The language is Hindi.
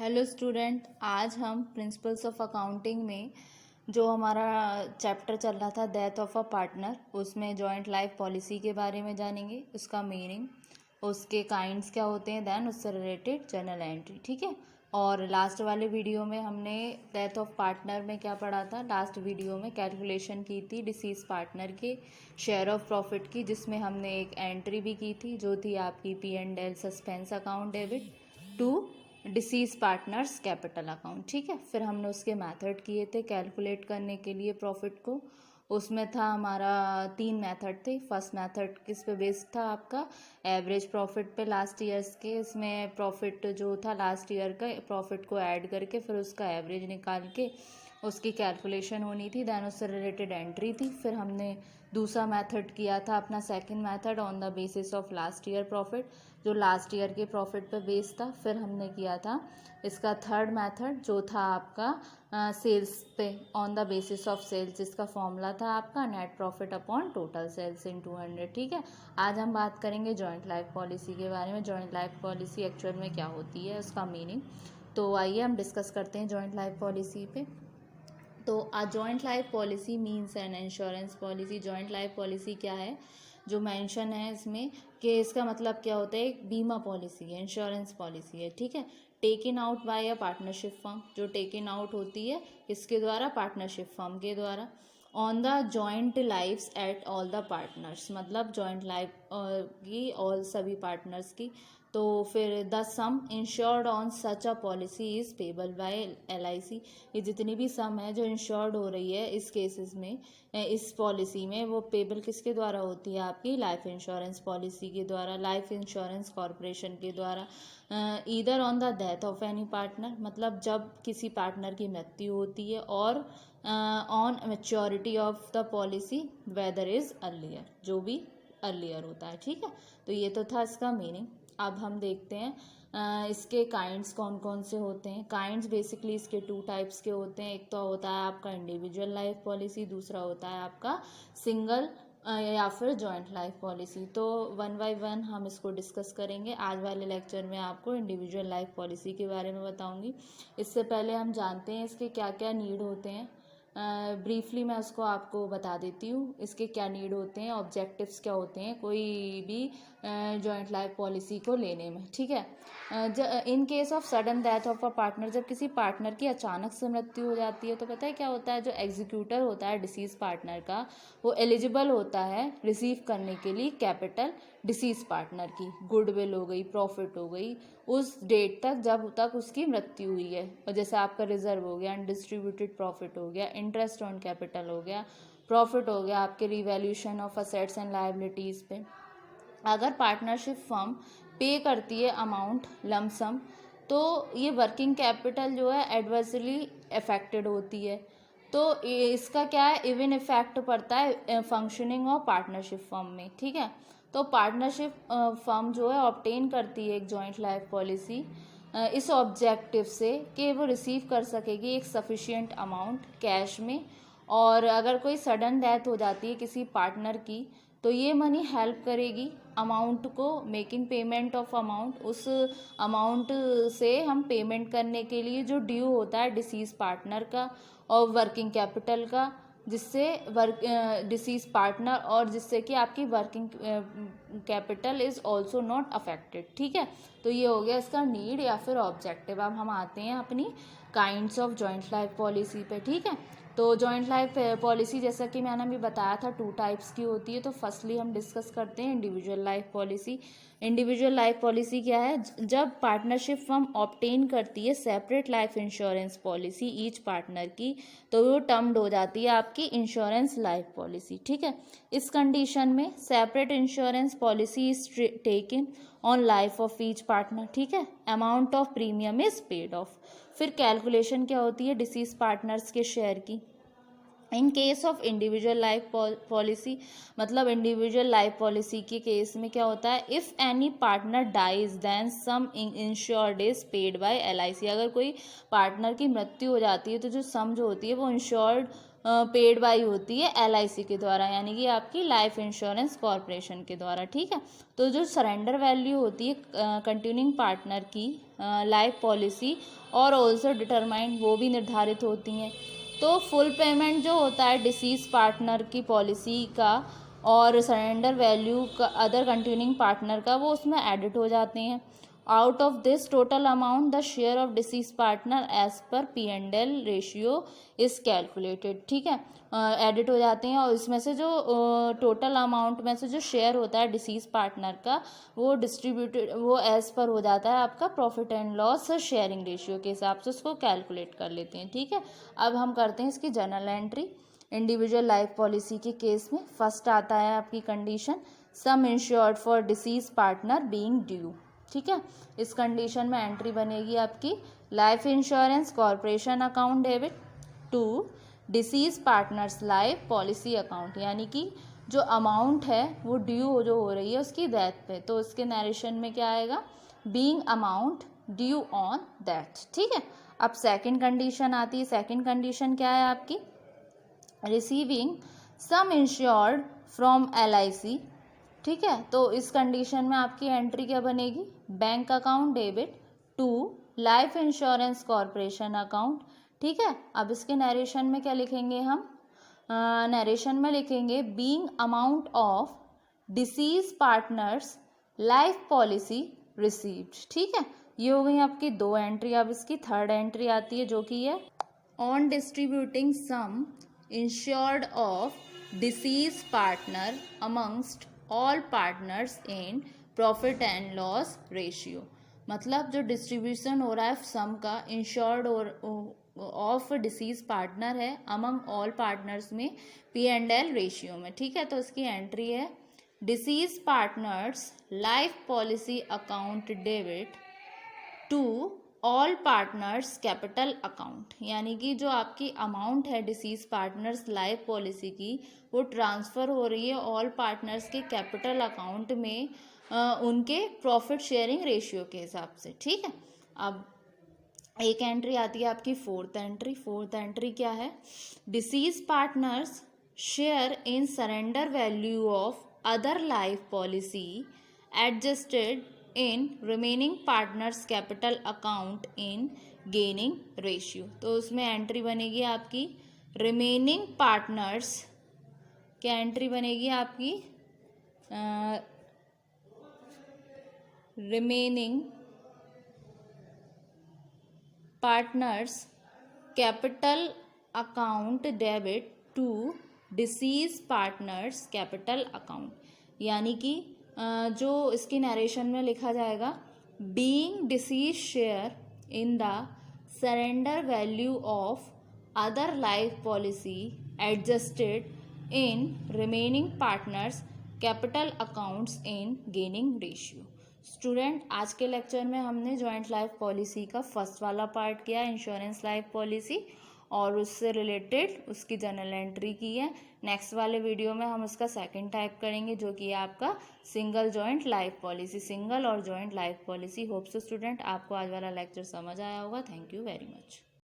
हेलो स्टूडेंट, आज हम प्रिंसिपल्स ऑफ अकाउंटिंग में जो हमारा चैप्टर चल रहा था डेथ ऑफ अ पार्टनर, उसमें जॉइंट लाइफ पॉलिसी के बारे में जानेंगे, उसका मीनिंग, उसके काइंड्स क्या होते हैं, देन उससे रिलेटेड जर्नल एंट्री। ठीक है। और लास्ट वाले वीडियो में हमने डेथ ऑफ पार्टनर में क्या पढ़ा था, लास्ट वीडियो में कैलकुलेशन की थी डिसीज पार्टनर के शेयर ऑफ प्रॉफिट की, जिसमें हमने एक एंट्री भी की थी जो थी आपकी P&L suspense account debit to deceased partners capital account. ठीक है। फिर हमने उसके मेथड किए थे कैलकुलेट करने के लिए प्रॉफिट को। उसमें था हमारा 3 मेथड थे। फर्स्ट मेथड किस पे बेस्ड था आपका, एवरेज प्रॉफिट पे लास्ट ईयर्स के। इसमें प्रॉफिट जो था लास्ट ईयर का प्रॉफिट को ऐड करके फिर उसका एवरेज निकाल के उसकी कैलकुलेशन होनी थी, देन उससे रिलेटेड एंट्री थी। फिर हमने दूसरा मेथड किया था अपना second method on the basis of last year profit, जो लास्ट ईयर के प्रॉफिट पे बेस्ड था। फिर हमने किया था इसका थर्ड मेथड जो था आपका सेल्स पे on the basis of sales, जिसका फॉर्मूला था आपका net profit upon total sales in 200। ठीक है। आज हम बात करेंगे जॉइंट लाइफ पॉलिसी के बारे में। जॉइंट लाइफ पॉलिसी एक्चुअल में क्या होती है, उसका मीनिंग। तो आइए हम डिस्कस करते हैं जॉइंट लाइफ पॉलिसी पे। तो a joint life policy means an insurance policy. Joint life policy क्या है, जो मेंशन है इसमें कि इसका मतलब क्या होता है, एक बीमा पॉलिसी है, इंश्योरेंस पॉलिसी है। ठीक है। Taken out by a partnership firm, जो टेकन आउट होती है किसके द्वारा, पार्टनरशिप फर्म के द्वारा। On the joint lives at all the partners, मतलब जॉइंट लाइफ की ऑल सभी पार्टनर्स की। तो फिर the sum insured on such a policy is payable by LIC। ये जितनी भी सम है जो इंश्योर्ड हो रही है इस केसेस में, इस पॉलिसी में, वो पेबल किसके द्वारा होती है, आपकी लाइफ इंश्योरेंस पॉलिसी के द्वारा, लाइफ इंश्योरेंस कॉरपोरेशन के द्वारा। Either on the death of any partner, मतलब जब किसी पार्टनर की मृत्यु होती है, और on maturity of the policy whether is earlier, जो भी अर्लियर होता है। ठीक है। तो ये तो था इसका मीनिंग। अब हम देखते हैं इसके काइंड्स कौन कौन से होते हैं। काइंड्स बेसिकली इसके 2 टाइप्स के होते हैं। एक तो होता है आपका इंडिविजुअल लाइफ पॉलिसी, दूसरा होता है आपका सिंगल या फिर जॉइंट लाइफ पॉलिसी। तो 1 बाय 1 हम इसको डिस्कस करेंगे। आज वाले लेक्चर में आपको इंडिविजुअल लाइफ पॉलिसी के बारे में बताऊंगी। इससे पहले हम जानते हैं इसके क्या क्या नीड होते हैं। ब्रीफली मैं उसको आपको बता देती हूँ, इसके क्या नीड होते हैं, ऑब्जेक्टिव्स क्या होते हैं कोई भी जॉइंट लाइफ पॉलिसी को लेने में। ठीक है। इन case of sudden death of a partner, जब किसी पार्टनर की अचानक से मृत्यु हो जाती है तो पता है क्या होता है, जो एग्जीक्यूटर होता है डिसीज पार्टनर का, वो एलिजिबल होता है रिसीव करने के लिए कैपिटल डिसीज पार्टनर की, गुडविल हो गई, प्रॉफिट हो गई, उस डेट तक जब तक उसकी मृत्यु हुई है। और जैसे आपका रिजर्व हो गया, अनडिस्ट्रीब्यूटेड प्रॉफिट हो गया, इंटरेस्ट ऑन कैपिटल हो गया, प्रॉफिट हो गया आपके revaluation of assets and liabilities पे। अगर पार्टनरशिप फर्म पे करती है अमाउंट लमसम, तो ये वर्किंग कैपिटल जो है एडवर्सली अफेक्टेड होती है। तो इसका क्या है, इवन इफेक्ट पड़ता है फंक्शनिंग ऑफ पार्टनरशिप फर्म में। ठीक है। तो पार्टनरशिप फर्म जो है ऑब्टेन करती है एक जॉइंट लाइफ पॉलिसी इस ऑब्जेक्टिव से कि वो रिसीव कर सकेगी एक सफिशिएंट अमाउंट कैश में। और अगर कोई सडन डेथ हो जाती है किसी पार्टनर की, तो ये मनी हेल्प करेगी अमाउंट को, मेकिंग पेमेंट ऑफ अमाउंट, उस अमाउंट से हम पेमेंट करने के लिए जो ड्यू होता है डिसीज पार्टनर का और वर्किंग कैपिटल का, जिससे डिसीज पार्टनर और जिससे कि आपकी working capital is also not affected. ठीक है। तो ये हो गया इसका नीड या फिर ऑब्जेक्टिव। अब हम आते हैं अपनी kinds of joint life policy पे। ठीक है। तो जॉइंट लाइफ पॉलिसी जैसा कि मैंने अभी बताया था 2 टाइप्स की होती है। तो फर्स्टली हम डिस्कस करते हैं individual life policy. Individual life policy क्या है, जब पार्टनरशिप फर्म ऑब्टेन करती है separate life insurance policy each partner की, तो वो टर्म्ड हो जाती है आपकी इंश्योरेंस लाइफ पॉलिसी। ठीक है। इस कंडीशन में separate insurance policy is taken on life of each partner. ठीक है। Amount of premium is paid off. फिर कैलकुलेशन क्या होती है डिसीज पार्टनर्स के शेयर की। In case of individual life policy, मतलब इंडिविजुअल लाइफ पॉलिसी के केस में क्या होता है, if any partner dies then sum insured is paid by LIC। अगर कोई पार्टनर की मृत्यु हो जाती है तो जो सम जो होती है वो इंश्योर्ड पेड बाई होती है LIC के द्वारा, यानी कि आपकी लाइफ इंश्योरेंस कॉरपोरेशन के द्वारा, ठीक है। तो जो सरेंडर वैल्यू होती है कंटिन्यूइंग पार्टनर की लाइफ पॉलिसी और ऑल्सो डिटरमाइंड, वो भी निर्धारित होती हैं। तो फुल पेमेंट जो होता है डिसीज पार्टनर की पॉलिसी का और सरेंडर वैल्यू का अदर कंटिन्यूइंग पार्टनर का, वो उसमें एडिट हो जाते हैं। Out of this total amount the share of deceased partner as per P&L ratio is calculated, ठीक है। एडिट हो जाते हैं और इसमें से जो टोटल अमाउंट में से जो शेयर होता है डिसीज पार्टनर का, वो डिस्ट्रीब्यूटेड, वो एज पर हो जाता है आपका profit and loss sharing ratio के हिसाब से उसको कैलकुलेट कर लेते हैं, ठीक है। अब हम करते हैं इसकी journal entry. Individual life policy के केस में फर्स्ट आता है आपकी condition, sum insured for deceased partner being due, ठीक है। इस कंडीशन में एंट्री बनेगी आपकी life insurance corporation account debit to deceased partners life policy account, यानी कि जो अमाउंट है वो ड्यू जो हो रही है उसकी डेथ पे, तो उसके नरेशन में क्या आएगा, being amount due on death, ठीक है। अब सेकंड कंडीशन आती है। सेकंड कंडीशन क्या है आपकी, receiving some insured from LIC, ठीक है। तो इस कंडीशन में आपकी एंट्री क्या बनेगी, bank account debit to life insurance corporation account, ठीक है। अब इसके नरेशन में क्या लिखेंगे हम, नरेशन में लिखेंगे being amount of disease partners life policy received, ठीक है। ये हो गई आपकी दो एंट्री। अब इसकी थर्ड एंट्री आती है जो कि है on distributing some insured of deceased partner amongst all partners in profit and loss ratio, मतलब जो डिस्ट्रीब्यूशन हो रहा है सम का इंश्योर्ड ऑफ डिसीज पार्टनर है अमंग ऑल पार्टनर्स में P&L रेशियो में, ठीक है। तो इसकी एंट्री है deceased partners life policy account debit to all partners capital account, यानी कि जो आपकी अमाउंट है डिसीज पार्टनर्स लाइफ पॉलिसी की, वो ट्रांसफ़र हो रही है ऑल पार्टनर्स के कैपिटल अकाउंट में उनके प्रॉफिट शेयरिंग रेशियो के हिसाब से, ठीक है। अब एक एंट्री आती है आपकी फोर्थ एंट्री। फोर्थ एंट्री क्या है, deceased partners share in surrender value of other life policy adjusted in remaining partners capital account in gaining ratio, तो उसमें एंट्री बनेगी आपकी रिमेनिंग पार्टनर्स, क्या एंट्री बनेगी आपकी, remaining partners capital account debit to deceased partners capital account, यानी कि जो इसकी नरेशन में लिखा जाएगा being deceased share in the surrender value of other life policy adjusted in remaining partners capital accounts in gaining ratio. Student, आज के लेक्चर में हमने जॉइंट लाइफ पॉलिसी का फर्स्ट वाला पार्ट किया, इंश्योरेंस लाइफ पॉलिसी, और उससे रिलेटेड उसकी जनरल एंट्री की है। नेक्स्ट वाले वीडियो में हम उसका सेकंड टाइप करेंगे जो कि है आपका single joint life policy, single और joint life policy. Hope so student आपको आज वाला लेक्चर समझ आया होगा। Thank you very much.